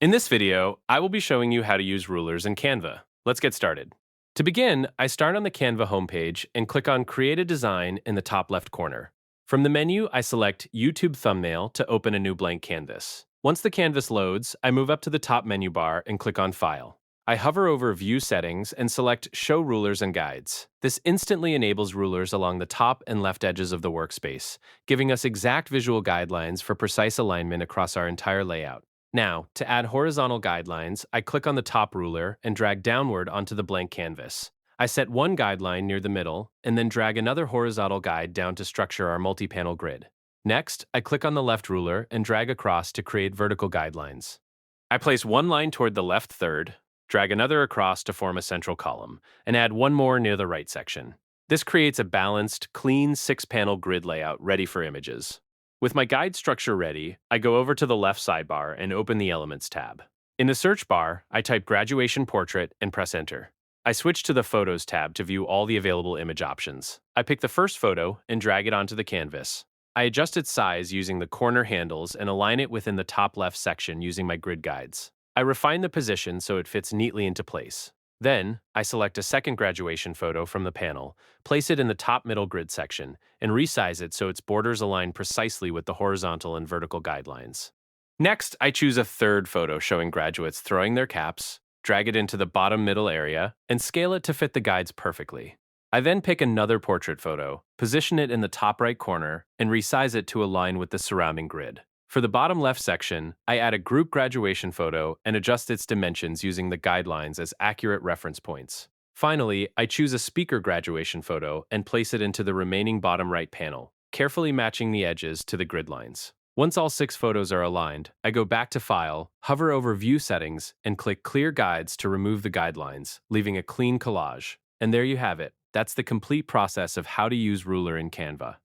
In this video, I will be showing you how to use rulers in Canva. Let's get started. To begin, I start on the Canva homepage and click on Create a Design in the top left corner. From the menu, I select YouTube Thumbnail to open a new blank canvas. Once the canvas loads, I move up to the top menu bar and click on File. I hover over View Settings and select Show Rulers and Guides. This instantly enables rulers along the top and left edges of the workspace, giving us exact visual guidelines for precise alignment across our entire layout. Now, to add horizontal guidelines, I click on the top ruler and drag downward onto the blank canvas. I set one guideline near the middle, and then drag another horizontal guide down to structure our multi-panel grid. Next, I click on the left ruler and drag across to create vertical guidelines. I place one line toward the left third, drag another across to form a central column, and add one more near the right section. This creates a balanced, clean 6-panel grid layout ready for images. With my guide structure ready, I go over to the left sidebar and open the Elements tab. In the search bar, I type Graduation Portrait and press Enter. I switch to the Photos tab to view all the available image options. I pick the first photo and drag it onto the canvas. I adjust its size using the corner handles and align it within the top left section using my grid guides. I refine the position so it fits neatly into place. Then, I select a second graduation photo from the panel, place it in the top middle grid section, and resize it so its borders align precisely with the horizontal and vertical guidelines. Next, I choose a third photo showing graduates throwing their caps, drag it into the bottom middle area, and scale it to fit the guides perfectly. I then pick another portrait photo, position it in the top right corner, and resize it to align with the surrounding grid. For the bottom left section, I add a group graduation photo and adjust its dimensions using the guidelines as accurate reference points. Finally, I choose a speaker graduation photo and place it into the remaining bottom right panel, carefully matching the edges to the grid lines. Once all 6 photos are aligned, I go back to File, hover over View Settings, and click Clear Guides to remove the guidelines, leaving a clean collage. And there you have it. That's the complete process of how to use Ruler in Canva.